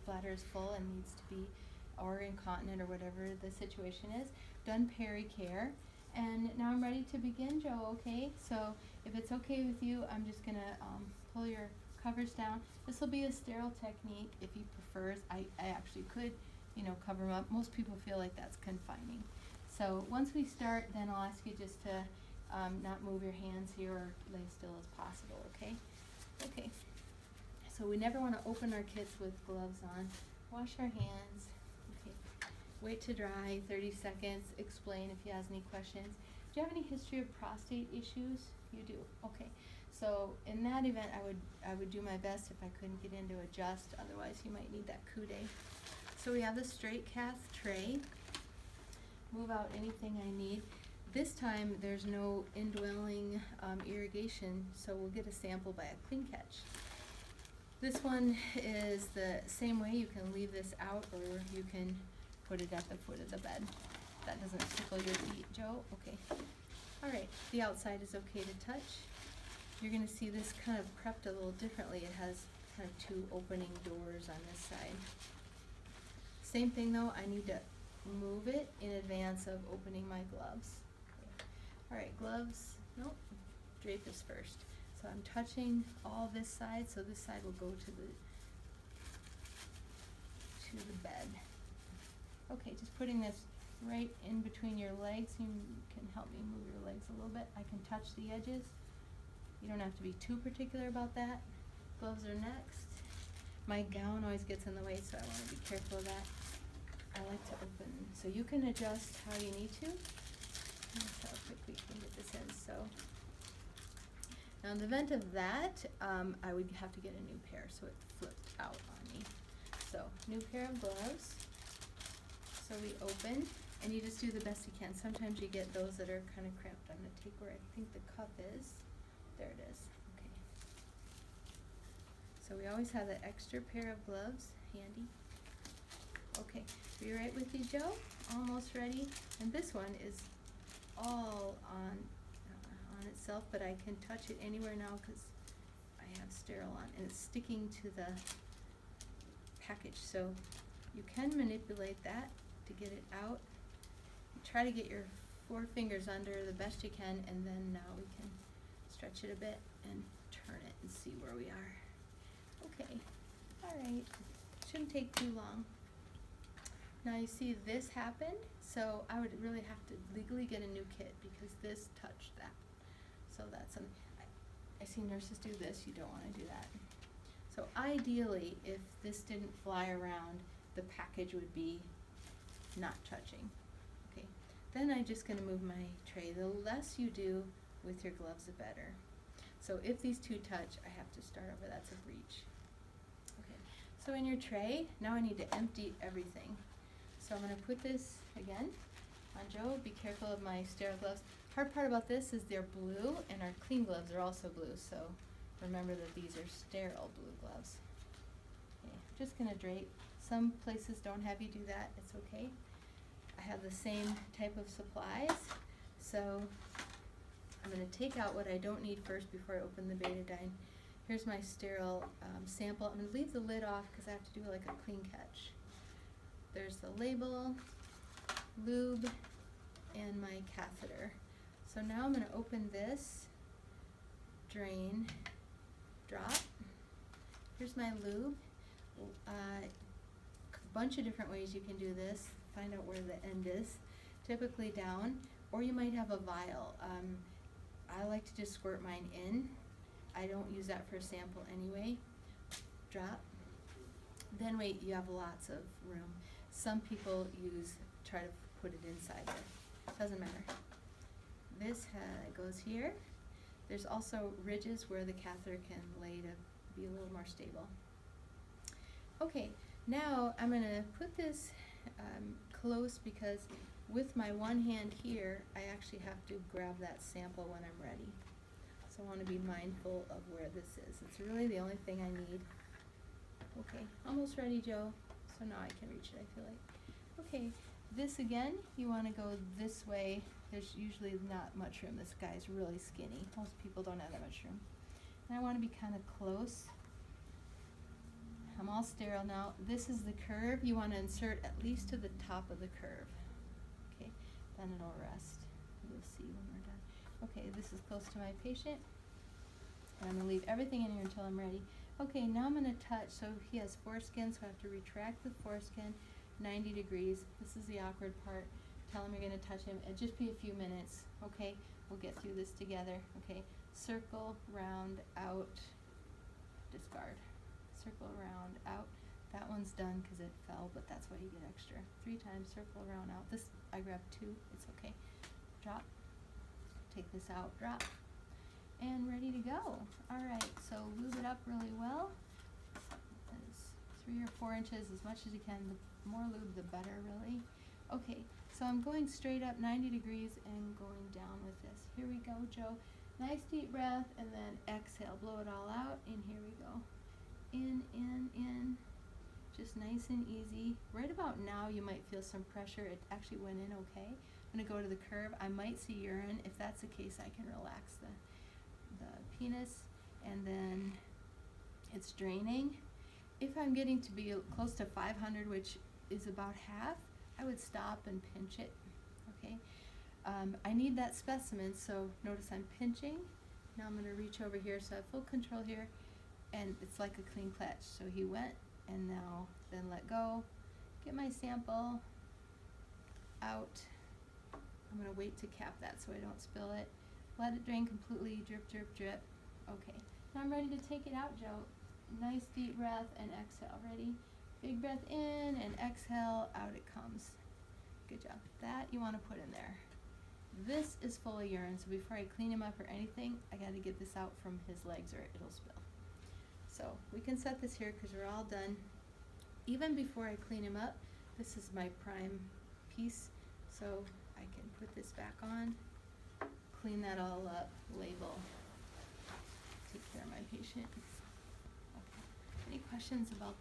bladder is full and needs to be, or incontinent or whatever the situation is. Done peri-care. And now I'm ready to begin, Joe, okay? So if it's okay with you, I'm just gonna pull your covers down. This will be a sterile technique if he prefers. I actually could, cover them up. Most people feel like that's confining. So once we start, then I'll ask you just to not move your hands here or lay still as possible, okay? Okay. So we never want to open our kits with gloves on. Wash our hands. Okay. Wait to dry, 30 seconds. Explain if he has any questions. Do you have any history of prostate issues? You do. Okay. So in that event, I would do my best if I couldn't get in to adjust. Otherwise, you might need that coude. So we have the straight cath tray. Move out anything I need. This time, there's no indwelling irrigation, so we'll get a sample by a clean catch. This one is the same way. You can leave this out or you can put it at the foot of the bed. That doesn't tickle your feet, Joe? Okay. All right, the outside is okay to touch. You're gonna see this kind of prepped a little differently. It has kind of two opening doors on this side. Same thing though, I need to move it in advance of opening my gloves. Okay. All right, gloves, nope, drape this first. So I'm touching all this side, so this side will go to the bed. Okay, just putting this right in between your legs. You can help me move your legs a little bit. I can touch the edges. You don't have to be too particular about that. Gloves are next. My gown always gets in the way, so I want to be careful of that. I like to open, so you can adjust how you need to. That's how quick we can get this in. So now in the event of that, I would have to get a new pair, so it flipped out on me. So new pair of gloves. So we open, and you just do the best you can. Sometimes you get those that are kind of cramped. I'm going to take where I think the cup is. There it is. Okay. So we always have that extra pair of gloves handy. Okay, be right with you, Joe. Almost ready. And this one is all on itself, but I can touch it anywhere now because I have sterile on, and it's sticking to the package. So you can manipulate that to get it out. You try to get your 4 fingers under the best you can, and then now we can stretch it a bit and turn it and see where we are. Okay, all right, shouldn't take too long. Now you see this happened, so I would really have to legally get a new kit because this touched that. So that's something, I see nurses do this, you don't want to do that. So ideally, if this didn't fly around, the package would be not touching. Okay, then I'm just going to move my tray. The less you do with your gloves, the better. So if these two touch, I have to start over. That's a breach. Okay, so in your tray, now I need to empty everything. So I'm going to put this again on Joe. Be careful of my sterile gloves. Hard part about this is they're blue, and our clean gloves are also blue. So remember that these are sterile blue gloves. Okay, I'm just going to drape. Some places don't have you do that. It's okay. I have the same type of supplies. So I'm going to take out what I don't need first before I open the betadine. Here's my sterile sample. I'm going to leave the lid off because I have to do like a clean catch. There's the label, lube, and my catheter. So now I'm going to open this, drain, drop. Here's my lube. A bunch of different ways you can do this. Find out where the end is. Typically down, or you might have a vial. I like to just squirt mine in. I don't use that for a sample anyway. Drop. Then wait, you have lots of room. Some people try to put it inside there. Doesn't matter. This goes here. There's also ridges where the catheter can lay to be a little more stable. Okay, now I'm going to put this close because with my one hand here, I actually have to grab that sample when I'm ready. So I want to be mindful of where this is. It's really the only thing I need. Okay, almost ready, Joe. So now I can reach it, I feel like. Okay, this again, you want to go this way. There's usually not much room. This guy's really skinny. Most people don't have that much room. And I want to be kind of close. I'm all sterile now. This is the curve. You want to insert at least to the top of the curve. Okay, then it'll rest. You'll see when we're done. Okay, this is close to my patient. And I'm going to leave everything in here until I'm ready. Okay, now I'm going to touch. So he has foreskin, so I have to retract the foreskin 90 degrees. This is the awkward part. Tell him you're going to touch him. It'll just be a few minutes. Okay, we'll get through this together. Okay, circle, round, out, discard. Circle, round, out. That one's done because it fell, but that's why you get extra. 3 times, circle, round, out. This, I grabbed 2. It's okay. Drop. Take this out, drop. And ready to go. All right, so lube it up really well. It's 3 or 4 inches, as much as you can. The more lube, the better, really. Okay, so I'm going straight up 90 degrees and going down with this. Here we go, Joe. Nice deep breath, and then exhale. Blow it all out, and here we go. In, in. Just nice and easy. Right about now, you might feel some pressure. It actually went in okay. I'm gonna go to the curve. I might see urine. If that's the case, I can relax the penis, and then it's draining. If I'm getting to be close to 500, which is about half, I would stop and pinch it. Okay, I need that specimen, so notice I'm pinching. Now I'm going to reach over here, so I have full control here, and it's like a clean clutch. So he went, and now then let go. Get my sample out. I'm going to wait to cap that so I don't spill it. Let it drain completely, drip, drip, drip. Okay, now I'm ready to take it out, Joe. Nice deep breath and exhale. Ready? Big breath in and exhale, out it comes. Good job. That you want to put in there. This is full of urine, so before I clean him up or anything, I got to get this out from his legs or it'll spill. So we can set this here because we're all done. Even before I clean him up, this is my prime piece, so I can put this back on. Clean that all up, label, take care of my patient. Okay. Any questions about